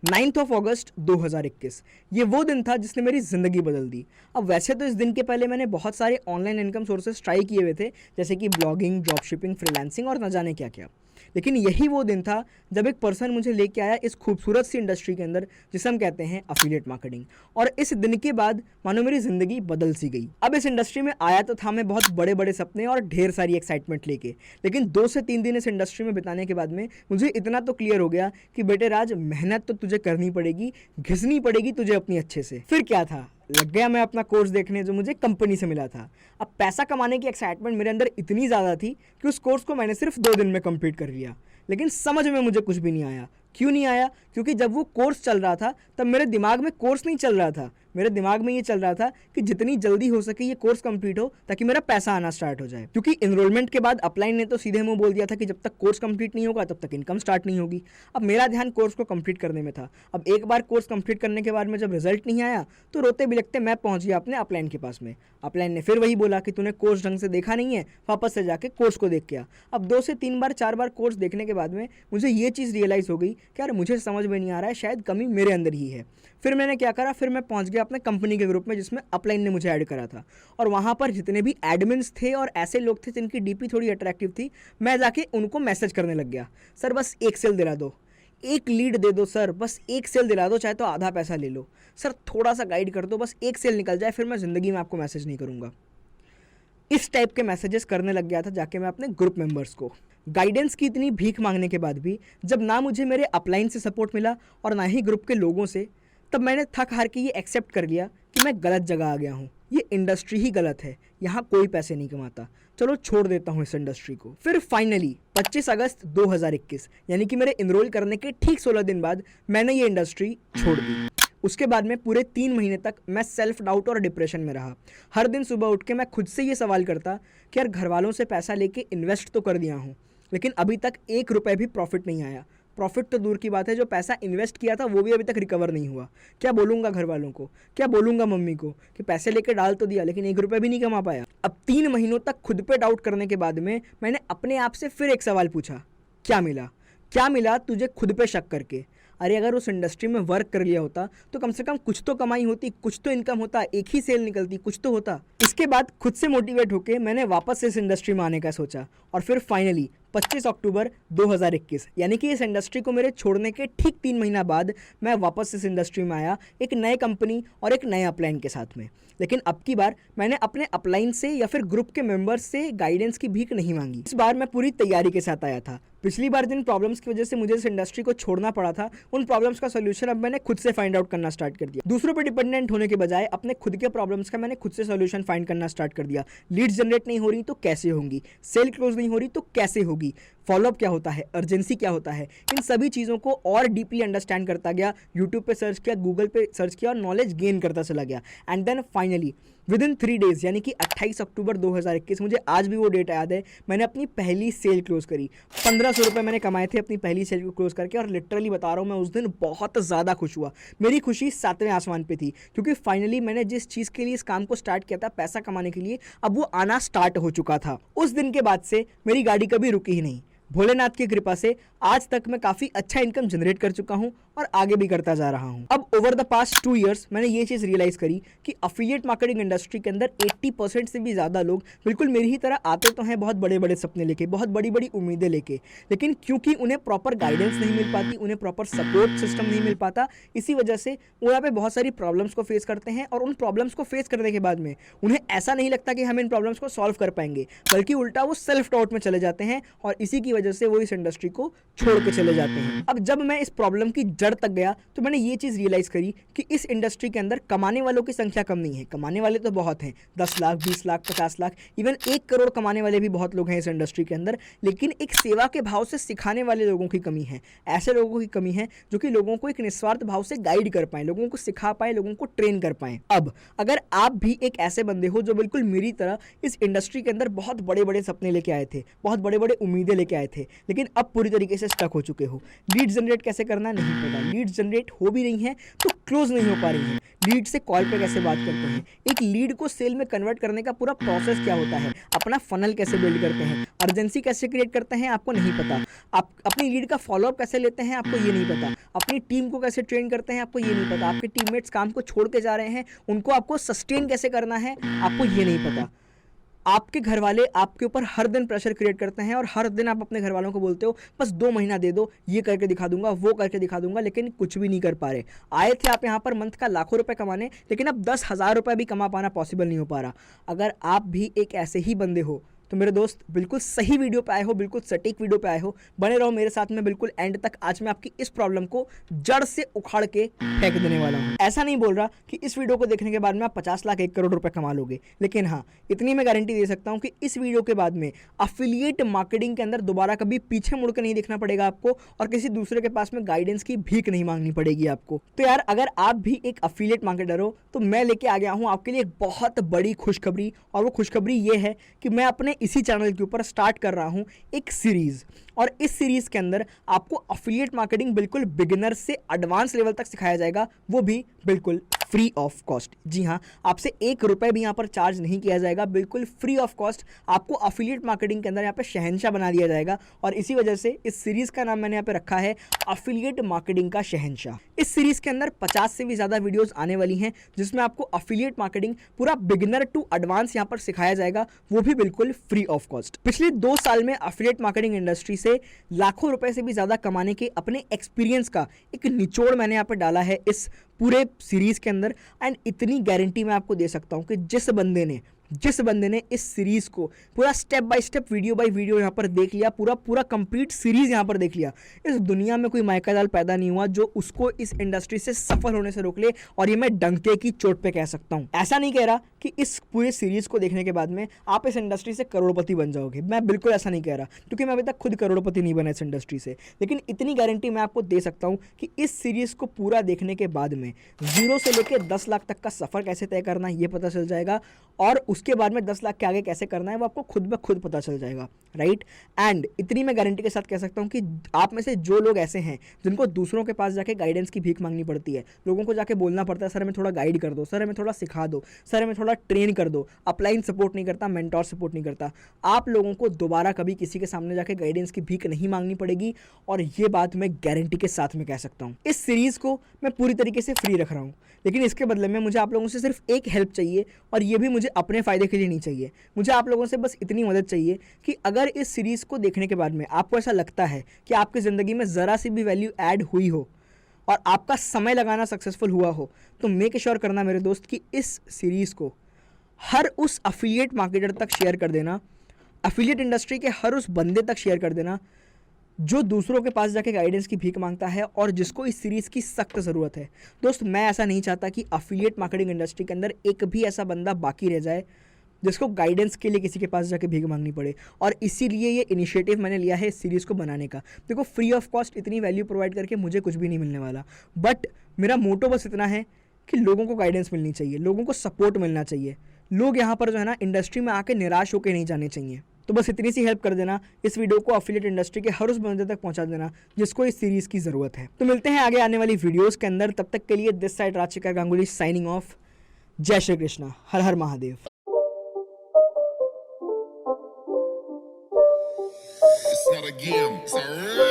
9 अगस्त 2021 ये वो दिन था जिसने मेरी ज़िंदगी बदल दी। अब वैसे तो इस दिन के पहले मैंने बहुत सारे ऑनलाइन इनकम सोर्सेस ट्राई किए हुए थे, जैसे कि ब्लॉगिंग, ड्रॉप शिपिंग, फ्रीलांसिंग और न जाने क्या क्या। लेकिन यही वो दिन था जब एक पर्सन मुझे लेके आया इस खूबसूरत सी इंडस्ट्री के अंदर जिसे हम कहते हैं अफिलिएट मार्केटिंग। और इस दिन के बाद मानो मेरी ज़िंदगी बदल सी गई। अब इस इंडस्ट्री में आया तो था मैं बहुत बड़े बड़े सपने और ढेर सारी एक्साइटमेंट लेके, लेकिन 2 से 3 दिन इस इंडस्ट्री में बिताने के बाद में मुझे इतना तो क्लियर हो गया कि बेटे राज, मेहनत तो तुझे करनी पड़ेगी, घिसनी पड़ेगी तुझे अपनी अच्छे से। फिर क्या था, लग गया मैं अपना कोर्स देखने जो मुझे कंपनी से मिला था। अब पैसा कमाने की एक्साइटमेंट मेरे अंदर इतनी ज़्यादा थी कि उस कोर्स को मैंने सिर्फ 2 दिन में कंप्लीट कर लिया। लेकिन समझ में मुझे कुछ भी नहीं आया। क्यों नहीं आया? क्योंकि जब वो कोर्स चल रहा था तब मेरे दिमाग में कोर्स नहीं चल रहा था, मेरे दिमाग में ये चल रहा था कि जितनी जल्दी हो सके ये कोर्स कंप्लीट हो ताकि मेरा पैसा आना स्टार्ट हो जाए। क्योंकि इनरोलमेंट के बाद अपलाइन ने तो सीधे मुंह बोल दिया था कि जब तक कोर्स कंप्लीट नहीं होगा तब तक इनकम स्टार्ट नहीं होगी। अब मेरा ध्यान कोर्स को कंप्लीट करने में था। अब एक बार कोर्स कंप्लीट करने के बाद में जब रिजल्ट नहीं आया तो रोते बिलखते मैं पहुंच गया अपने अपलाइन के पास में। अपलाइन ने फिर वही बोला कि तूने कोर्स ढंग से देखा नहीं है, वापस से जाके कोर्स को देख के आ। अब 2 से 3 बार 4 बार कोर्स देखने के बाद में मुझे ये चीज़ रियलाइज़ हो गई कि यार मुझे समझ में नहीं आ रहा है, शायद कमी मेरे अंदर ही है। फिर मैंने क्या करा, फिर मैं पहुंच गया अपने कंपनी के ग्रुप में जिसमें अपलाइन ने मुझे ऐड करा था। और वहाँ पर जितने भी एडमिन्स थे और ऐसे लोग थे जिनकी डीपी थोड़ी अट्रैक्टिव थी, मैं जाके उनको मैसेज करने लग गया, सर बस एक सेल दिला दो, एक लीड दे दो सर, बस एक सेल दिला दो, चाहे तो आधा पैसा ले लो सर, थोड़ा सा गाइड कर दो, बस एक सेल निकल जाए, फिर मैं ज़िंदगी में आपको मैसेज नहीं करूँगा। इस टाइप के मैसेजेस करने लग गया था जाके मैं अपने ग्रुप मेंबर्स को। गाइडेंस की इतनी भीख मांगने के बाद भी जब ना मुझे मेरे अपलाइन से सपोर्ट मिला और ना ही ग्रुप के लोगों से, तब मैंने थक हार के ये एक्सेप्ट कर लिया कि मैं गलत जगह आ गया हूँ, ये इंडस्ट्री ही गलत है, यहाँ कोई पैसे नहीं कमाता, चलो छोड़ देता हूँ इस इंडस्ट्री को। फिर फाइनली 25 अगस्त 2021 यानी कि मेरे इनरोल करने के ठीक 16 दिन बाद मैंने ये इंडस्ट्री छोड़ दी। उसके बाद में पूरे 3 महीने तक मैं सेल्फ डाउट और डिप्रेशन में रहा। हर दिन सुबह उठ के मैं खुद से ये सवाल करता कि यार घर वालों से पैसा लेके इन्वेस्ट तो कर दिया हूँ, लेकिन अभी तक 1 रुपये भी प्रॉफिट नहीं आया। प्रॉफिट तो दूर की बात है, जो पैसा इन्वेस्ट किया था वो भी अभी तक रिकवर नहीं हुआ। क्या बोलूँगा घर वालों को, क्या बोलूँगा मम्मी को कि पैसे लेके डाल तो दिया लेकिन 1 रुपये भी नहीं कमा पाया। अब 3 महीनों तक खुद पे डाउट करने के बाद में मैंने अपने आप से फिर एक सवाल पूछा, क्या मिला? क्या मिला तुझे खुद पे शक करके? अरे अगर उस इंडस्ट्री में वर्क कर लिया होता तो कम से कम कुछ तो कमाई होती, कुछ तो इनकम होता, एक ही सेल निकलती, कुछ तो होता। इसके बाद खुद से मोटिवेट होकर मैंने वापस से इस इंडस्ट्री में आने का सोचा और फिर फाइनली 25 अक्टूबर 2021 यानी कि इस इंडस्ट्री को मेरे छोड़ने के ठीक 3 महीना बाद मैं वापस इस इंडस्ट्री में आया, एक नए कंपनी और एक नए अपलाइन के साथ में। लेकिन अब की बार मैंने अपने अपलाइन से या फिर ग्रुप के मेंबर्स से गाइडेंस की भीख नहीं मांगी। इस बार मैं पूरी तैयारी के साथ आया था। पिछली बार जिन प्रॉब्लम्स की वजह से मुझे इस इंडस्ट्री को छोड़ना पड़ा था, उन प्रॉब्लम्स का सोल्यूशन अब मैंने खुद से फाइंड आउट करना स्टार्ट कर दिया। दूसरों पर डिपेंडेंट होने के बजाय अपने खुद के प्रॉब्लम्स का मैंने खुद से सोल्यूशन फाइंड करना स्टार्ट कर दिया। लीड्स जनरेट नहीं हो रही तो कैसे होंगी, सेल क्लोज नहीं हो रही तो कैसे होगी, फॉलोअप क्या होता है, अर्जेंसी क्या होता है, इन सभी चीज़ों को और डीपली अंडरस्टैंड करता गया। यूट्यूब पे सर्च किया, गूगल पे सर्च किया और नॉलेज गेन करता चला गया। And then finally within 3 days यानी कि 28 अक्टूबर 2021, मुझे आज भी वो डेट याद है, मैंने अपनी पहली सेल क्लोज करी। 1500 रुपये मैंने कमाए थे अपनी पहली सेल को क्लोज करके और लिटरली बता रहा हूँ मैं उस दिन बहुत ज़्यादा खुश हुआ। मेरी खुशी 7वें आसमान पे थी क्योंकि फाइनली मैंने जिस चीज़ के लिए इस काम को स्टार्ट किया था, पैसा कमाने के लिए, अब वो आना स्टार्ट हो चुका था। उस दिन के बाद से मेरी गाड़ी कभी रुकी ही नहीं। भोलेनाथ की कृपा से आज तक मैं काफ़ी अच्छा इनकम जनरेट कर चुका हूं और आगे भी करता जा रहा हूं। अब ओवर द पास्ट 2 इयर्स मैंने ये चीज़ रियलाइज़ करी कि अफिलिएट मार्केटिंग इंडस्ट्री के अंदर 80% से भी ज़्यादा लोग बिल्कुल मेरी ही तरह आते तो हैं बहुत बड़े बड़े सपने लेके, बहुत बड़ी बड़ी उम्मीदें लेके, लेकिन क्योंकि उन्हें प्रॉपर गाइडेंस नहीं मिल पाती, उन्हें प्रॉपर सपोर्ट सिस्टम नहीं मिल पाता, इसी वजह से वो यहाँ पे बहुत सारी प्रॉब्लम्स को फेस करते हैं। और उन प्रॉब्लम्स को फेस करने के बाद में उन्हें ऐसा नहीं लगता कि हम इन प्रॉब्लम्स को सॉल्व कर पाएंगे, बल्कि उल्टा वो सेल्फ डाउट में चले जाते हैं और इसी की वजह से वो इस इंडस्ट्री को छोड़ के चले जाते हैं। अब जब मैं इस प्रॉब्लम की जड़ तक गया तो मैंने ये चीज़ रियलाइज़ करी कि इस इंडस्ट्री के अंदर कमाने वालों की संख्या कम नहीं है। कमाने वाले तो बहुत हैं, 10 लाख, 20 लाख, 50 लाख, इवन 1 करोड़ कमाने वाले भी बहुत लोग हैं इस इंडस्ट्री के अंदर, लेकिन एक सेवा के भाव से सिखाने वाले लोगों की कमी है। ऐसे लोगों की कमी है जो कि लोगों को एक निस्वार्थ भाव से गाइड कर पाएँ, लोगों को सिखा पाएँ, लोगों को ट्रेन कर पाएँ। अब अगर आप भी एक ऐसे बंदे हो जो बिल्कुल मेरी तरह इस इंडस्ट्री के अंदर बहुत बड़े बड़े सपने लेके आए थे, बहुत बड़े बड़े उम्मीदें लेके आए थे, लेकिन अब पूरी तरीके से स्टक हो चुके हो। लीड जनरेट कैसे करना नहीं पता, लीड जनरेट हो भी रही हैं तो क्लोज नहीं हो पा रही हैं, लीड से कॉल पे कैसे बात करते हैं, एक लीड को सेल में कन्वर्ट करने का पूरा प्रोसेस क्या होता है, अपना फनल कैसे बिल्ड करते हैं, अर्जेंसी कैसे क्रिएट करते हैं आपको नहीं पता, आप अपनी लीड का फॉलोअप कैसे लेते हैं आपको ये नहीं पता, अपनी टीम को कैसे ट्रेन करते हैं आपको ये नहीं पता, आपके टीममेट्स काम को छोड़ के जा रहे हैं उनको आपको सस्टेन कैसे करना है आपको ये नहीं पता। आपके घर वाले आपके ऊपर हर दिन प्रेशर क्रिएट करते हैं और हर दिन आप अपने घर वालों को बोलते हो बस 2 महीना दे दो, ये करके दिखा दूंगा, वो करके दिखा दूंगा, लेकिन कुछ भी नहीं कर पा रहे। आए थे आप यहाँ पर मंथ का लाखों रुपए कमाने, लेकिन अब 10,000 रुपये भी कमा पाना पॉसिबल नहीं हो पा रहा। अगर आप भी एक ऐसे ही बंदे हो तो मेरे दोस्त बिल्कुल सही वीडियो पे आए हो, बिल्कुल सटीक वीडियो पे आए हो, बने रहो मेरे साथ में बिल्कुल एंड तक। आज मैं आपकी इस प्रॉब्लम को जड़ से उखाड़ के फेंक देने वाला हूँ। ऐसा नहीं बोल रहा कि इस वीडियो को देखने के बाद में आप 50 लाख 1 करोड़ रुपए कमा लोगे, लेकिन हाँ इतनी मैं गारंटी दे सकता हूँ कि इस वीडियो के बाद में अफिलिएट मार्केटिंग के अंदर दोबारा कभी पीछे मुड़ के नहीं देखना पड़ेगा आपको और किसी दूसरे के पास में गाइडेंस की भीख नहीं मांगनी पड़ेगी आपको। तो यार अगर आप भी एक अफिलिएट मार्केटर हो तो मैं लेके आ गया हूँ आपके लिए एक बहुत बड़ी खुशखबरी, और वो खुशखबरी ये है कि मैं अपने इसी चैनल के ऊपर स्टार्ट कर रहा हूं एक सीरीज, और इस सीरीज के अंदर आपको अफिलिएट मार्केटिंग बिल्कुल बिगिनर से एडवांस लेवल तक सिखाया जाएगा, वो भी बिल्कुल फ्री ऑफ कॉस्ट। जी हाँ, आपसे 1 रुपए भी यहाँ पर चार्ज नहीं किया जाएगा, बिल्कुल फ्री ऑफ कॉस्ट आपको अफिलिएट मार्केटिंग के अंदर यहाँ पे शहंशाह बना दिया जाएगा। और इसी वजह से इस सीरीज का नाम मैंने यहाँ पे रखा है अफिलिएट मार्केटिंग का शहंशाह। इस सीरीज के अंदर 50 से भी ज़्यादा वीडियोस आने वाली हैं जिसमें आपको अफिलिएट मार्केटिंग पूरा बिगिनर टू एडवांस यहाँ पर सिखाया जाएगा, वो भी बिल्कुल फ्री ऑफ कॉस्ट। पिछले 2 साल में अफिलिएट मार्केटिंग इंडस्ट्री से लाखों रुपए से भी ज़्यादा कमाने के अपने एक्सपीरियंस का एक निचोड़ मैंने यहाँ पे डाला है इस पूरे सीरीज के अंदर। एंड इतनी गारंटी मैं आपको दे सकता हूँ कि जिस बंदे ने इस सीरीज को पूरा step by step video by video यहाँ पर देख लिया, पूरा कंप्लीट सीरीज यहाँ पर देख लिया, इस दुनिया में कोई माइका दाल पैदा नहीं हुआ जो उसको इस इंडस्ट्री से सफल होने से रोक ले। और ये मैं डंके की चोट पे कह सकता हूँ। ऐसा नहीं कह रहा कि इस पूरे सीरीज को देखने के बाद में आप इस इंडस्ट्री से करोड़पति बन जाओगे, मैं बिल्कुल ऐसा नहीं कह रहा, क्योंकि मैं अभी तक खुद करोड़पति नहीं बना इस इंडस्ट्री से। लेकिन इतनी गारंटी मैं आपको दे सकता हूँ कि इस सीरीज को पूरा देखने के बाद में 0 से लेकर 10 लाख तक का सफर कैसे तय करना है ये पता चल जाएगा, और उसके बाद में 10 लाख के आगे कैसे करना है वो आपको खुद ब खुद पता चल जाएगा, राइट। एंड इतनी मैं गारंटी के साथ कह सकता हूँ कि आप में से जो लोग ऐसे हैं जिनको दूसरों के पास जाके गाइडेंस की भीख मांगनी पड़ती है, लोगों को जाके बोलना पड़ता है सर हमें थोड़ा गाइड कर दो, सर हमें थोड़ा सिखा दो, सर हमें थोड़ा ट्रेन कर दो, अपलाइन सपोर्ट नहीं करता, मेंटोर सपोर्ट नहीं करता, आप लोगों को दोबारा कभी किसी के सामने जाके गाइडेंस की भीख नहीं मांगनी पड़ेगी। और ये बात मैं गारंटी के साथ में कह सकता हूँ। इस सीरीज को मैं पूरी तरीके से फ्री रख रहा हूँ, लेकिन इसके बदले में मुझे आप लोगों से सिर्फ एक हेल्प चाहिए, और ये भी मुझे अपने फ़ायदे के लिए नहीं चाहिए। मुझे आप लोगों से बस इतनी मदद चाहिए कि अगर इस सीरीज़ को देखने के बाद में आपको ऐसा लगता है कि आपकी ज़िंदगी में ज़रा सी भी वैल्यू ऐड हुई हो और आपका समय लगाना सक्सेसफुल हुआ हो, तो मेक श्योर करना मेरे दोस्त कि इस सीरीज़ को हर उस अफिलिएट मार्केटर तक शेयर कर देना, अफिलिएट इंडस्ट्री के हर उस बंदे तक शेयर कर देना जो दूसरों के पास जाके गाइडेंस की भीख मांगता है और जिसको इस सीरीज़ की सख्त ज़रूरत है। दोस्त मैं ऐसा नहीं चाहता कि अफिलिएट मार्केटिंग इंडस्ट्री के अंदर एक भी ऐसा बंदा बाकी रह जाए जिसको गाइडेंस के लिए किसी के पास जाके भीख मांगनी पड़े, और इसीलिए ये इनिशिएटिव मैंने लिया है इस सीरीज़ को बनाने का। देखो फ्री ऑफ कॉस्ट इतनी वैल्यू प्रोवाइड करके मुझे कुछ भी नहीं मिलने वाला, बट मेरा मोटो बस इतना है कि लोगों को गाइडेंस मिलनी चाहिए, लोगों को सपोर्ट मिलना चाहिए, लोग यहाँ पर जो है ना इंडस्ट्री में आके निराश होकर नहीं जाने चाहिए। तो बस इतनी सी हेल्प कर देना, इस वीडियो को अफिलिएट इंडस्ट्री के हर उस बंदे तक पहुंचा देना जिसको इस सीरीज़ की ज़रूरत है। तो मिलते हैं आगे आने वाली वीडियोस के अंदर, तब तक के लिए this side Rajshekhar Ganguly signing off. जय श्री कृष्णा, हर हर Mahadev. It's not a game, it's a